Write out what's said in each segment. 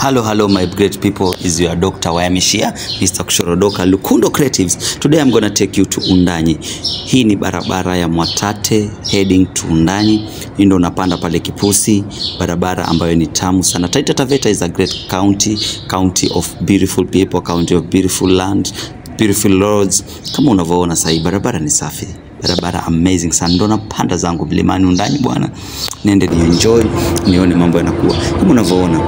Hello my great people, is your Dr. Wayamishia, Mr. Kushorodoka, Lukundo Creatives. Today I'm going to take you to Undanyi. Hii ni barabara ya Mwatate heading to Undanyi. Hii ndo unapanda pale Kipusi, barabara ambayo ni tamu sana. Taita Taveta is a great county of beautiful people, county of beautiful land, beautiful roads. Kama unavyoona sasa, barabara ni safi. Barabara amazing sana. Ndo napanda zangu mlimani Undanyi bwana. Niende ni enjoy, nione mambo yanakuwa. Kama unavyoona,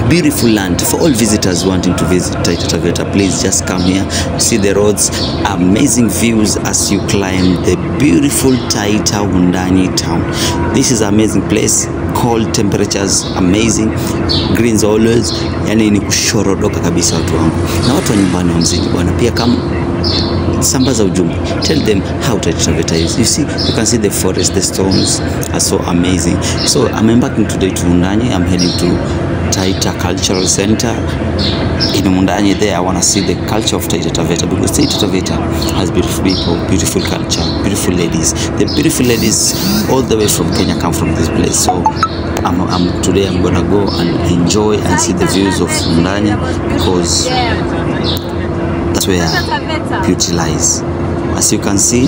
beautiful land for all visitors wanting to visit Taita Taveta. Please just come here, see the roads, amazing views as you climb the beautiful Taita Undanyi town. This is an amazing place. Cold temperatures, amazing, greens always. Yani ni kushorodoka kabisa watu wangu. Na watu wa nyumbani wa mziki bwana, pia kama sambaza ujumbe, tell them how Taita Taveta is. You see, you can see the forest, the stones are so amazing. So I'm embarking today to Undanyi. I'm heading to Taita Cultural Center in Undanyi. There I want to see the culture of Taita Taveta, because Taita Taveta has beautiful people, beautiful culture, beautiful ladies. The beautiful ladies all the way from Kenya come from this place. So today I'm gonna go and enjoy and see the views of Undanyi, because that's where beauty lies. As you can see,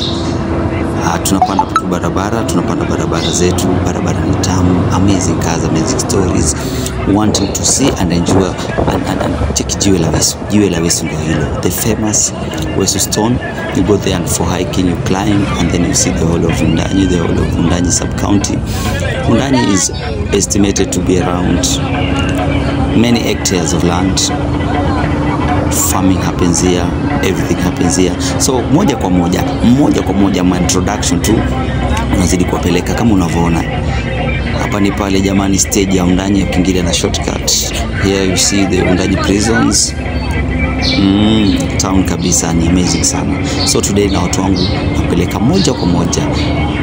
tunapanda barabara zetu, barabara ni tamu, amazing cars, amazing stories, wanting to see and enjoy and take jiwe la Wesu ndo hilo, the famous Wesu stone. You go there and for hiking you climb, and then you see the whole of Undanyi, the whole of Undanyi sub-county. Undanyi is estimated to be around many hectares of land. Farming happens here, everything happens here. So moja kwa moja my introduction tu unazidi kuwapeleka kama unavyoona. Hapa ni pale jamani stage ya Undanyi, ukiingilia na shortcut. Here you see the Undanyi prisons. Town kabisa, ni amazing sana. So today na watu wangu napeleka moja kwa moja.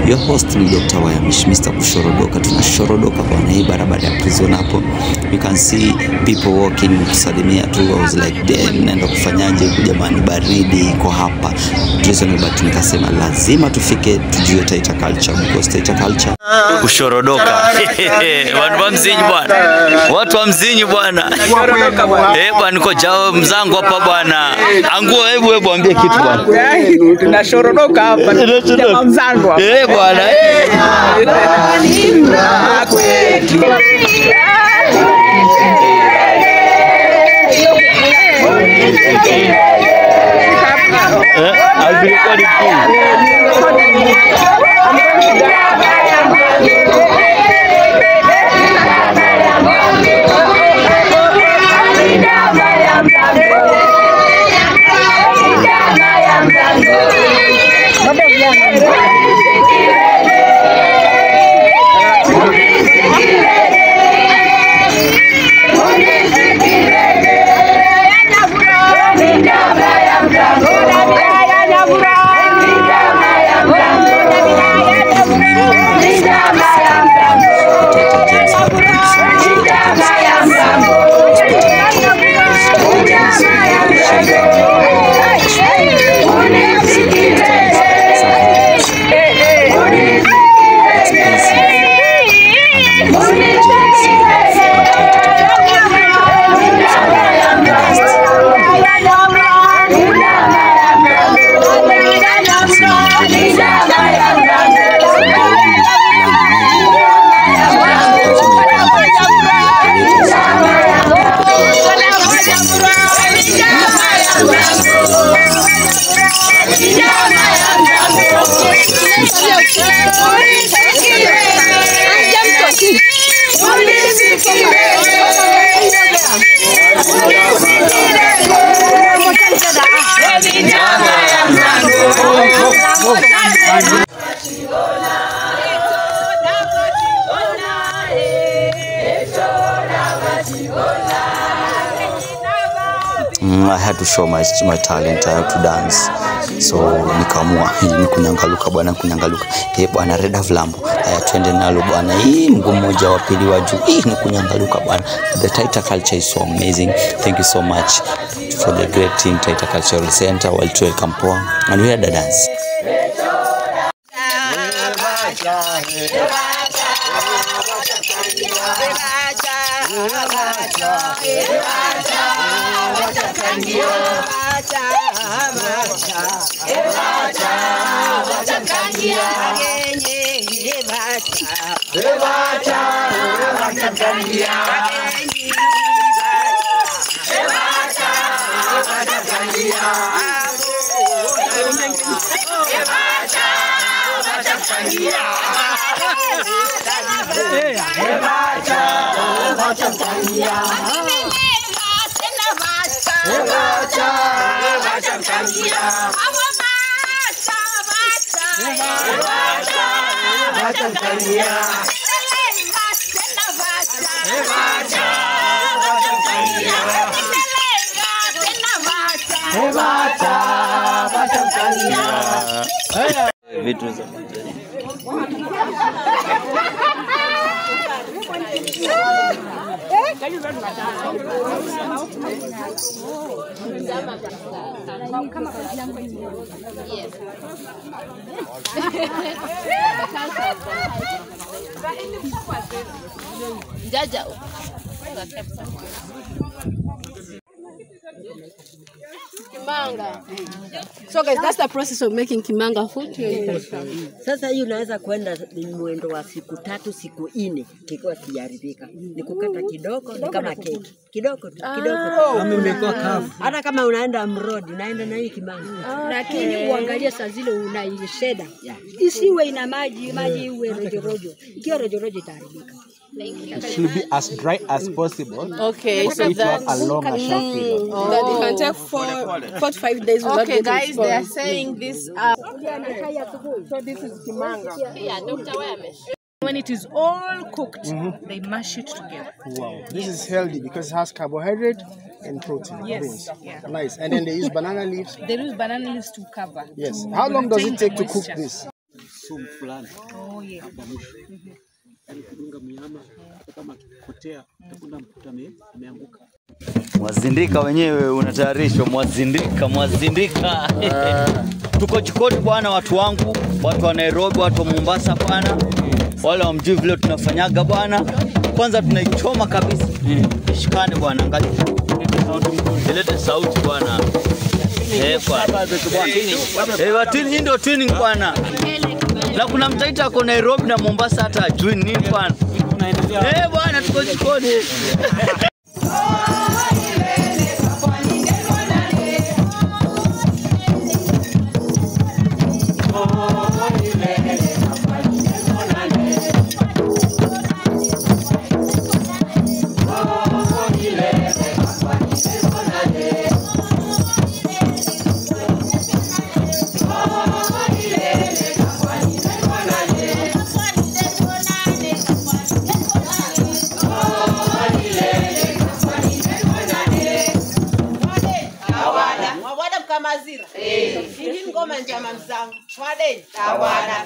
Your host ni Dr. Wayamish, Mr. Kushorodoka. Tunashorodoka bwana, hii barabara ya prison hapo. You can see people walking, kusalimia tu. I was like, damn, naenda kufanyaje huku jamani, baridi iko hapa. Prison, but nikasema lazima tufike tujue Taita culture, because Taita culture kushorodoka. Watu wa mzinyi bwana. Watu wa mzinyi bwana. Bwana niko jao mzangu hapa bwana. Anguo hebu ambie kitu bwana. Tunashorodoka hapa. Jamaa mzangu hapa. Bwana. I'll be recording I had to show my talent. I have to dance. So nikaamua ni kunyangaluka bwana, kunyangaluka. Bwana Reda Vlambo. Twende nalo bwana. Hii mguu mmoja wa pili wa juu. Ni kunyangaluka bwana. The Taita culture is so amazing. Thank you so much for the great team Taita Cultural Center. Welcome poa. And we had a dance. Vitu za Jaja. Kimanga. So guys, that's the process of making kimanga food. Sasa hii unaweza kwenda mwendo wa siku 3 siku 4 kikiwa kijaribika. Ni kukata kidogo ni kama keki. Kidogo tu, kidogo tu. Kama imekuwa kavu. Hata kama unaenda mrodi, unaenda na hii kimanga. Lakini uangalie saa zile unaisheda. Isiwe ina maji iwe rojo. Ikiwa rojo itaharibika. It should be as dry as possible. Okay, so it that will have a longer shelf life. that it can take 4 to 5 days without getting guys, they are saying this. So this is kimanga. Yeah, Dr. Wayamesh. When it is all cooked, they mash it together. Wow, this is healthy because it has carbohydrate and protein. Yes, Beans. yeah. Nice. And then they use banana leaves. They use banana leaves to cover. Yes. to How long does it retain take the to cook moisture. this? Oh, yeah. Mwazindika wenyewe unatayarishwa, mwazindika. Tuko jikoni bwana, watu wangu, watu wa Nairobi, watu wa Mombasa bwana. Wale wamjui vile tunafanyaga bwana. Kwanza tunaichoma kabisa. Ishikane bwana, angalia. Ilete sauti bwana. Bwana. Watini ndio twinning bwana. Na kuna mtaita ako Nairobi na Mombasa hata ajui nini bwana. Bwana tuko jikoni. Mazira. Hii ngoma njama mzangu. Wadeni. Tawala.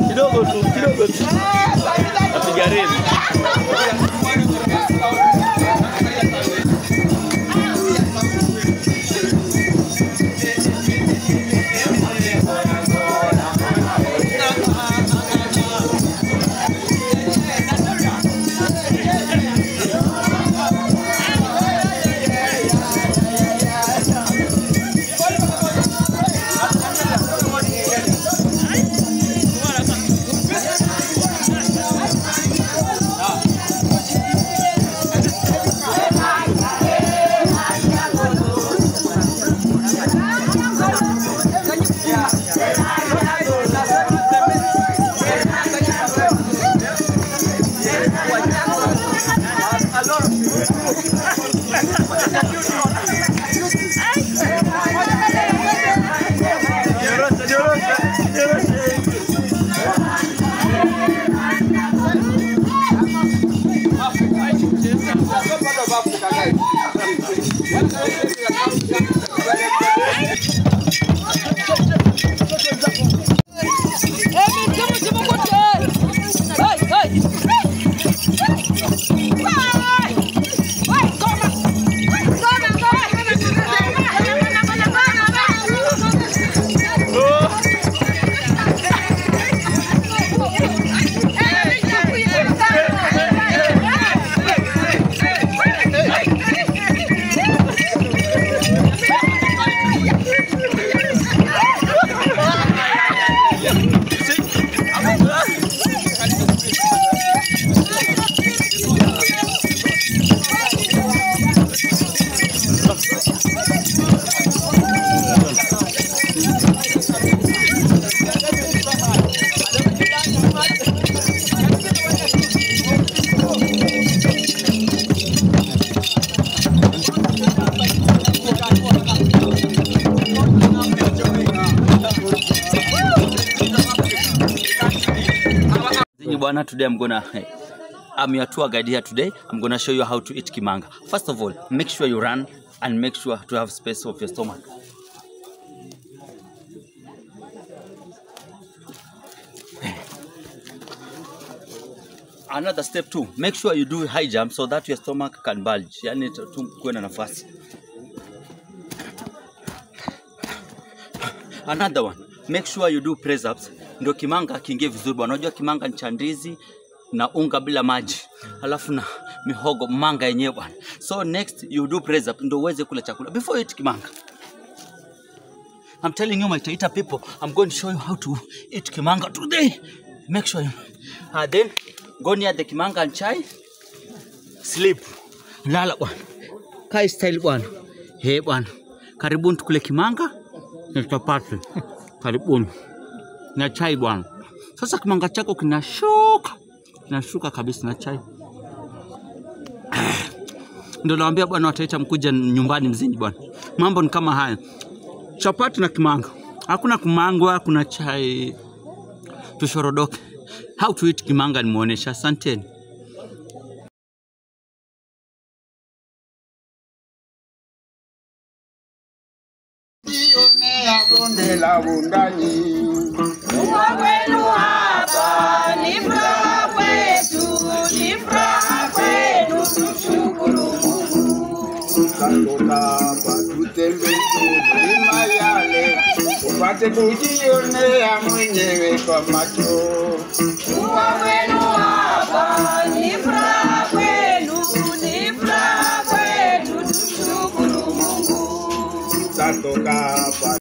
Kidogo tu. Tujaribu. Today I'm your tour guide here today. I'm gonna show you how to eat kimanga. First of all, make sure you run and make sure to have space of your stomach. Another step too, make sure you do high jump so that your stomach can bulge. Yani kuwe na nafasi. Another one, make sure you do press ups. Ndio kimanga kiingie vizuri bwana. Unajua kimanga ni chandizi na unga bila maji. Halafu na mihogo manga yenyewe bwana. So next you do press up ndio uweze kula chakula before you eat kimanga. I'm telling you my Taita people, I'm going to show you how to eat kimanga today. Make sure you then go near the kimanga and chai. Sleep. Lala bwana. Kai style bwana. Hey bwana. Karibuni tukule kimanga na chapati. Karibuni. Na chai bwana. Sasa kimanga chako kinashuka kabisa na chai. Ndio naambia bwana wataita mkuja nyumbani mzini bwana. Mambo ni kama haya. Chapati na kimanga. Hakuna kumangwa, kuna chai. Tushorodoke. How to eat kimanga nimeonyesha. Asanteni. Bonde la Wundanyi. Kuwa kwenu hapa ni furaha kwetu, ni furaha kwenu, tushukuru Mungu. Tutatoka hapa tutembee milima yale, upate kujionea mwenyewe kwa macho. Kuwa kwenu hapa ni furaha kwenu, ni furaha kwetu, tushukuru Mungu. Tutatoka hapa